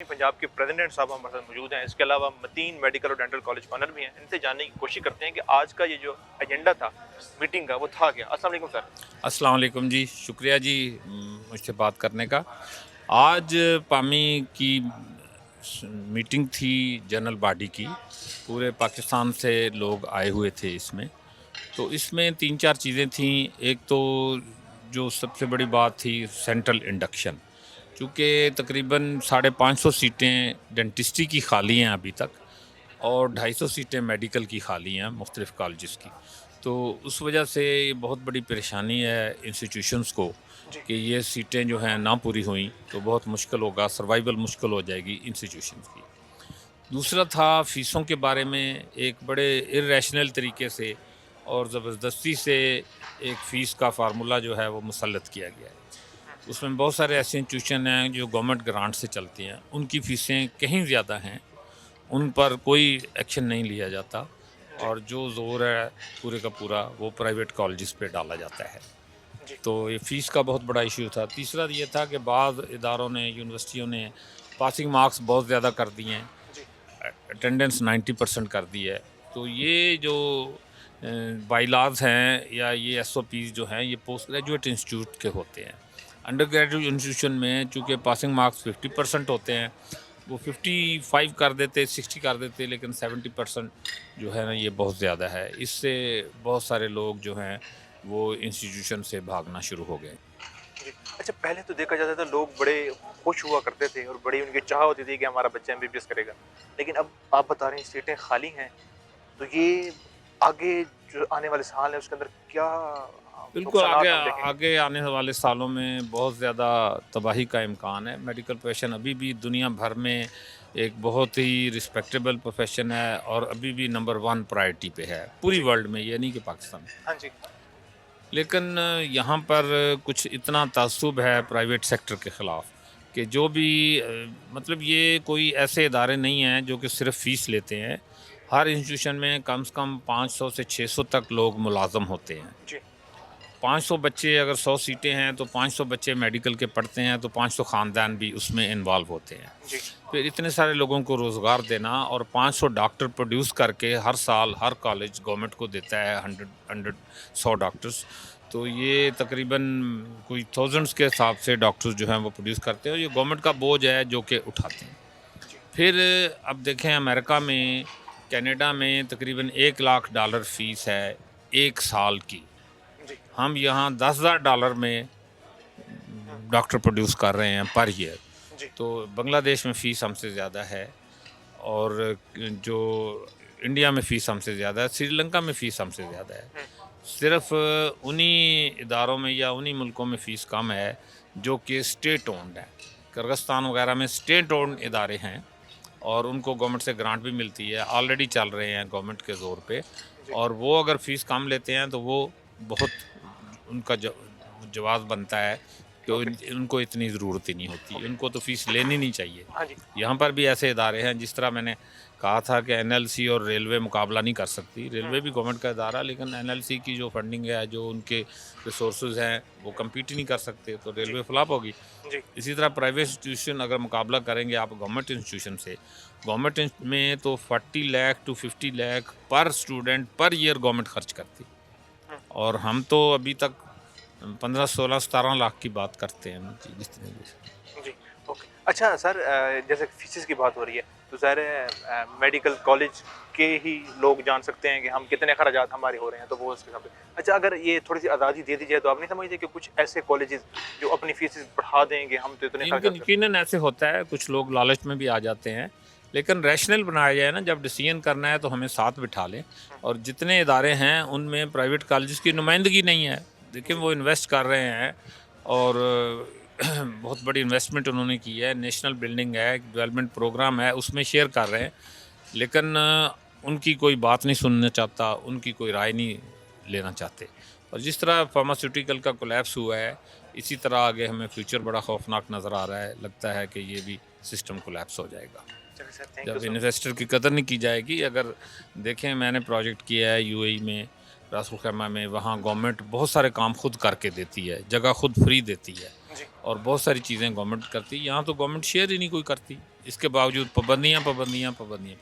पंजाब के प्रेसिडेंट साहब हमारे साथ मौजूद हैं। इसके अलावा मतीन मेडिकल और डेंटल कॉलेज ऑनर भी हैं। इनसे जानने की कोशिश करते हैं कि आज का ये जो एजेंडा था मीटिंग का वो था क्या। अस्सलाम वालेकुम सर। अस्सलाम वालेकुम जी, शुक्रिया जी मुझसे बात करने का। आज पामी की मीटिंग थी जनरल बॉडी की, पूरे पाकिस्तान से लोग आए हुए थे इसमें। तो इसमें 3-4 चीज़ें थीं। एक तो जो सबसे बड़ी बात थी सेंट्रल इंडक्शन, चूँकि तकरीबन 550 सीटें डेंटिस्ट्री की खाली हैं अभी तक और 250 सीटें मेडिकल की खाली हैं मुख्तलिफ़ कॉलेजेस की। तो उस वजह से ये बहुत बड़ी परेशानी है इंस्टीट्यूशंस को जी कि ये सीटें जो हैं ना पूरी हुई तो बहुत मुश्किल होगा, सर्वाइवल मुश्किल हो जाएगी इंस्टीट्यूशंस की। दूसरा था फ़ीसों के बारे में, एक बड़े इर्रेशनल तरीके से और ज़बरदस्ती से एक फ़ीस का फ़ार्मूला जो है वो मुसल्लत किया गया है। उसमें बहुत सारे ऐसे इंस्टीट्यूशन हैं जो गवर्नमेंट ग्रांट से चलती हैं, उनकी फ़ीसें कहीं ज़्यादा हैं, उन पर कोई एक्शन नहीं लिया जाता जी और जो ज़ोर है पूरे का पूरा वो प्राइवेट कॉलेजेस पे डाला जाता है। जी तो ये फ़ीस का बहुत बड़ा इशू था। तीसरा ये था कि बाज़ इदारों ने, यूनिवर्सिटियों ने पासिंग मार्क्स बहुत ज़्यादा कर दिए हैं, जी अटेंडेंस 90% कर दी है। तो ये जो बाइलाज़ हैं या ये एसओपीज़ जो हैं ये पोस्ट ग्रेजुएट इंस्टीट्यूट के होते हैं। अंडर ग्रेजुएट इंस्टीट्यूशन में चूँकि पासिंग मार्क्स 50% होते हैं, वो 55 कर देते, 60 कर देते, लेकिन 70% जो है ना ये बहुत ज़्यादा है। इससे बहुत सारे लोग जो हैं वो इंस्टीट्यूशन से भागना शुरू हो गए। जी। अच्छा, पहले तो देखा जाता था लोग बड़े खुश हुआ करते थे और बड़ी उनकी चाह होती थी कि हमारा बच्चा एमबीबीएस करेगा। लेकिन अब आप बता रहे हैं सीटें खाली हैं, तो ये आगे जो आने वाले साल है उसके अंदर क्या बिल्कुल, आगे नुकसानात हम देखेंगे? आगे आने वाले सालों में बहुत ज़्यादा तबाही का इम्कान है। मेडिकल प्रोफ़ेशन अभी भी दुनिया भर में एक बहुत ही रिस्पेक्टेबल प्रोफ़ेशन है और अभी भी नंबर 1 प्रायोरिटी पे है, पूरी जी। वर्ल्ड में, ये नहीं कि पाकिस्तान में। हाँ जी। लेकिन यहाँ पर कुछ इतना तआस्सुब है प्राइवेट सेक्टर के ख़िलाफ़ कि जो भी मतलब ये कोई ऐसे इदारे नहीं हैं जो कि सिर्फ़ फ़ीस लेते हैं। हर इंस्टीट्यूशन में कम से कम 500 से 600 तक लोग मुलाज़म होते हैं। जी 500 बच्चे, अगर 100 सीटें हैं तो 500 बच्चे मेडिकल के पढ़ते हैं, तो 500 ख़ानदान भी उसमें इन्वॉल्व होते हैं। जी फिर इतने सारे लोगों को रोज़गार देना और 500 डॉक्टर प्रोड्यूस करके हर साल हर कॉलेज गवर्नमेंट को देता है 100 डॉक्टर्स। तो ये तकरीबन कोई थाउज़ेंड्स के हिसाब से डॉक्टर्स जो हैं वो प्रोड्यूस करते हैं और ये गवर्नमेंट का बोझ है जो कि उठाते हैं। जी फिर अब देखें अमेरिका में, कनाडा में तकरीबन $1,00,000 फ़ीस है 1 साल की। जी। हम यहाँ $10,000 में हुँ, डॉक्टर प्रोड्यूस कर रहे हैं पर ईयर। जी तो बांग्लादेश में फ़ीस हमसे ज़्यादा है और जो इंडिया में फ़ीस हमसे ज़्यादा है, श्रीलंका में फ़ीस हमसे ज़्यादा है। हुँ, सिर्फ़ उन्हीं इदारों में या उन्हीं मुल्कों में फ़ीस कम है जो कि स्टेट ओन्ड है। किर्गिस्तान वगैरह में स्टेट ओन्ड इदारे हैं और उनको गवर्नमेंट से ग्रांट भी मिलती है, ऑलरेडी चल रहे हैं गवर्नमेंट के ज़ोर पे। जी और वो अगर फ़ीस कम लेते हैं तो वो बहुत उनका जवाब बनता है कि ओके। उनको इतनी ज़रूरत ही नहीं होती, ओके। उनको तो फ़ीस लेनी नहीं चाहिए। हाँ जी। यहाँ पर भी ऐसे इदारे हैं, जिस तरह मैंने कहा था कि एनएलसी और रेलवे मुकाबला नहीं कर सकती। हुँ, रेलवे भी गवर्नमेंट का इदारा, लेकिन एनएलसी की जो फंडिंग है, जो उनके रिसोर्सेज हैं, वो कम्पीट ही नहीं कर सकते, तो जी रेलवे फ्लॉप होगी। जी इसी तरह प्राइवेट इंस्टीट्यूशन अगर मुकाबला करेंगे आप गवर्नमेंट इंस्टीट्यूशन से, गवर्नमेंट में तो 40 लाख टू 50 लाख पर स्टूडेंट पर ईयर गवर्नमेंट खर्च करती, हुँ, और हम तो अभी तक 15, 16, 17 लाख की बात करते हैं जिस तरह की। जी, ओके। अच्छा सर, जैसे फ़ीसेस की बात हो रही है, तो ज़ाहिर है मेडिकल कॉलेज के ही लोग जान सकते हैं कि हम कितने खर्चात हमारे हो रहे हैं, तो वो उसके हिसाब से। अच्छा, अगर ये थोड़ी-सी आज़ादी दे दी जाए, तो आप नहीं समझते कि कुछ ऐसे कॉलेजेस जो अपनी फ़ीसेस बढ़ा देंगे, हम तो इतने इनका खर्चात कर। यकीनन ऐसे होता है, कुछ लोग लालच में भी आ जाते हैं, लेकिन रैशनल बनाया जाए ना, जब डिसीजन करना है तो हमें साथ बिठा लें। हुँ, और जितने इदारे हैं उनमें प्राइवेट कॉलेजेस की नुमाइंदगी नहीं है। देखिए जी, वो इन्वेस्ट कर रहे हैं और बहुत बड़ी इन्वेस्टमेंट उन्होंने की है, नेशनल बिल्डिंग है, एक डेवलपमेंट प्रोग्राम है, उसमें शेयर कर रहे हैं। लेकिन उनकी कोई बात नहीं सुनना चाहता, उनकी कोई राय नहीं लेना चाहते। और जिस तरह फार्मास्यूटिकल का कोलैप्स हुआ है, इसी तरह आगे हमें फ्यूचर बड़ा खौफनाक नज़र आ रहा है। लगता है कि ये भी सिस्टम कोलैप्स हो जाएगा। चलिए सर, थैंक यू जब सो मच। इन्वेस्टर की कदर नहीं की जाएगी। अगर देखें, मैंने प्रोजेक्ट किया है यूएई में, रास अल खैमा में, वहाँ गवर्नमेंट बहुत सारे काम खुद करके देती है, जगह खुद फ्री देती है। जी। और बहुत सारी चीज़ें गवर्नमेंट करती, यहाँ तो गवर्नमेंट शेयर ही नहीं कोई करती, इसके बावजूद पाबंदियाँ पाबंदियाँ पाबंदियाँ।